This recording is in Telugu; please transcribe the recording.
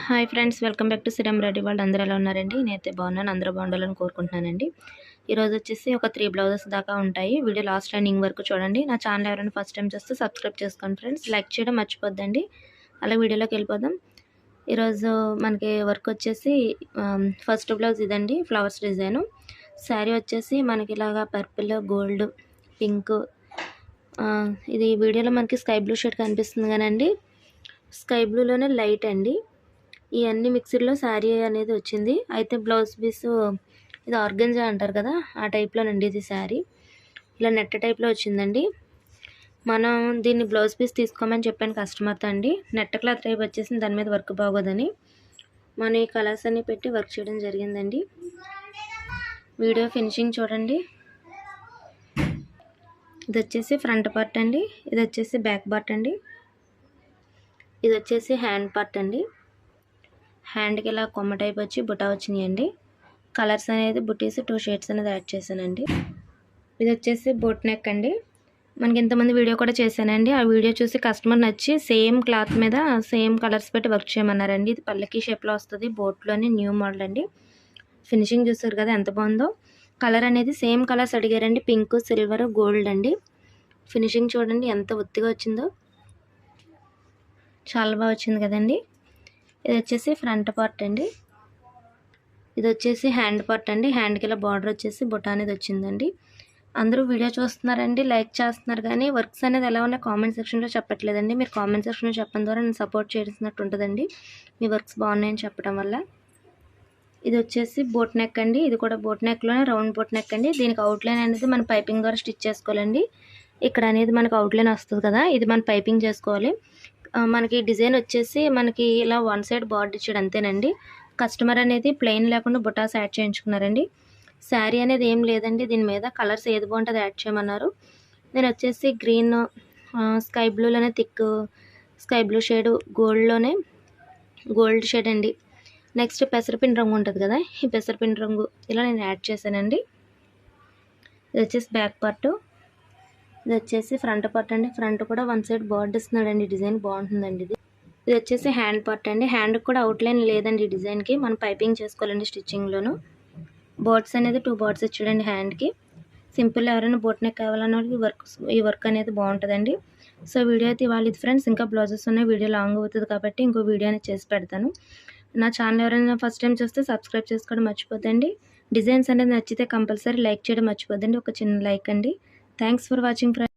Hi friends, welcome back to serum Reddy వాళ్ళు. అందరూ ఎలా ఉన్నారండి? నేనైతే బాగున్నాను. అందరూ బాగుండాలని కోరుకుంటున్నానండి. ఈరోజు వచ్చేసి ఒక 3 బ్లౌజెస్ దాకా ఉంటాయి. వీడియో లాస్ట్ ఎండింగ్ వరకు చూడండి. నా ఛానల్ ఎవరైనా ఫస్ట్ టైం చూస్తే సబ్స్క్రైబ్ చేసుకోండి ఫ్రెండ్స్. లైక్ చేయడం మర్చిపోద్దండి. అలా వీడియోలోకి వెళ్ళిపోదాం. ఈరోజు మనకి వర్క్ వచ్చేసి ఫస్ట్ బ్లౌజ్ ఇదండి, ఫ్లవర్స్ డిజైను. శారీ వచ్చేసి మనకి ఇలాగా పర్పుల్, గోల్డ్, పింక్, ఇది వీడియోలో మనకి స్కై బ్లూ షేడ్ కనిపిస్తుంది కానండి, స్కై బ్లూలోనే లైట్ అండి. ఇవన్నీ మిక్సీలో శారీ అనేది వచ్చింది. అయితే బ్లౌజ్ పీస్ ఇది ఆర్గంజా అంటారు కదా, ఆ టైప్లోనండి ఇది శారీ. ఇలా నెట్ టైప్లో వచ్చిందండి. మనం దీన్ని బ్లౌజ్ పీస్ తీసుకోమని చెప్పాను కస్టమర్తో అండి. నెట్ క్లాత్ టైప్ వచ్చేసింది, దాని మీద వర్క్ బాగోదని మనం ఈ కలర్స్ అన్ని పెట్టి వర్క్ చేయడం జరిగిందండి. వీడియో ఫినిషింగ్ చూడండి. ఇది వచ్చేసి ఫ్రంట్ పార్ట్ అండి, ఇది వచ్చేసి బ్యాక్ పార్ట్ అండి, ఇది వచ్చేసి హ్యాండ్ పార్ట్ అండి. హ్యాండ్కి ఇలా కొమ్మ టైప్ వచ్చి బుటా వచ్చినాయండి. కలర్స్ అనేది బుటీస్ 2 షేడ్స్ అనేది యాడ్ చేశానండి. ఇది వచ్చేసి బోట్ నెక్ అండి. మనకి ఇంతమంది వీడియో కూడా చేశానండి. ఆ వీడియో చూసి కస్టమర్ నచ్చి సేమ్ క్లాత్ మీద సేమ్ కలర్స్ పెట్టి వర్క్ చేయమన్నారండి. ఇది పల్లకి షేప్లో వస్తుంది, బోట్లోని న్యూ మోడల్ అండి. ఫినిషింగ్ చూస్తారు కదా ఎంత బాగుందో. కలర్ అనేది సేమ్ కలర్స్ అడిగారండి, పింక్, సిల్వర్, గోల్డ్ అండి. ఫినిషింగ్ చూడండి ఎంత ఒత్తిగా వచ్చిందో, చాలా బాగా వచ్చింది కదండి. ఇది వచ్చేసి ఫ్రంట్ పార్ట్ అండి, ఇది వచ్చేసి హ్యాండ్ పార్ట్ అండి. హ్యాండ్కి ఇలా బార్డర్ వచ్చేసి బుట్ట అనేది వచ్చిందండి. అందరూ వీడియో చూస్తున్నారండి, లైక్ చేస్తున్నారు, కానీ వర్క్స్ అనేది ఎలా ఉన్నాయి కామెంట్ సెక్షన్లో చెప్పట్లేదండి. మీరు కామెంట్ సెక్షన్లో చెప్పడం ద్వారా నేను సపోర్ట్ చేసినట్టు ఉంటుందండి, మీ వర్క్స్ బాగున్నాయని చెప్పడం వల్ల. ఇది వచ్చేసి బోట్ నెక్ అండి, ఇది కూడా బోట్ నెక్లోనే రౌండ్ బోట్ నెక్ అండి. దీనికి అవుట్లైన్ అనేది మన పైపింగ్ ద్వారా స్టిచ్ చేసుకోవాలండి. ఇక్కడ అనేది మనకు అవుట్లైన్ వస్తుంది కదా, ఇది మన పైపింగ్ చేసుకోవాలి. మనకి డిజైన్ వచ్చేసి మనకి ఇలా 1 సైడ్ బార్డర్ ఇచ్చాడు అంతేనండి. కస్టమర్ అనేది ప్లెయిన్ లేకుండా బుటాస్ యాడ్ చేయించుకున్నారండి. శారీ అనేది ఏం లేదండి, దీని మీద కలర్స్ ఏది బాగుంటుంది యాడ్ చేయమన్నారు. నేను వచ్చేసి గ్రీన్, స్కై బ్లూలోనే thick sky blue shade, gold shade అండి. నెక్స్ట్ పెసరపిండి రంగు ఉంటుంది కదా, ఈ పెసరపిండి రంగు ఇలా నేను యాడ్ చేశానండి. ఇది వచ్చేసి బ్యాక్ పార్ట్, ఇది వచ్చేసి ఫ్రంట్ పార్ట్ అండి. ఫ్రంట్ కూడా 1 సైడ్ బార్డర్ ఇస్తున్నాడండి, డిజైన్ బాగుంటుందండి. ఇది వచ్చేసి హ్యాండ్ పార్ట్ అండి. హ్యాండ్ కూడా అవుట్లైన్ లేదండి డిజైన్కి, మనం పైపింగ్ చేసుకోవాలండి స్టిచ్చింగ్లోను. బోర్డ్స్ అనేది 2 బోర్డ్స్ ఇచ్చాడండి హ్యాండ్కి. సింపుల్ ఎవరైనా బోట్ నెక్ కావాలన్న ఈ వర్క్ అనేది బాగుంటుందండి. సో వీడియో అయితే ఇవాళ ఇది ఫ్రెండ్స్. ఇంకా బ్లౌజెస్ ఉన్నాయి, వీడియో లాంగ్ అవుతుంది కాబట్టి ఇంకో వీడియో అనేది చేసి పెడతాను. నా ఛానల్ ఎవరైనా ఫస్ట్ టైం చూస్తే సబ్స్క్రైబ్ చేసుకోవడం మర్చిపోద్దండి. డిజైన్స్ అనేది నచ్చితే కంపల్సరీ లైక్ చేయడం మర్చిపోద్దండి. ఒక చిన్న లైక్ అండి. Thanks for watching friends.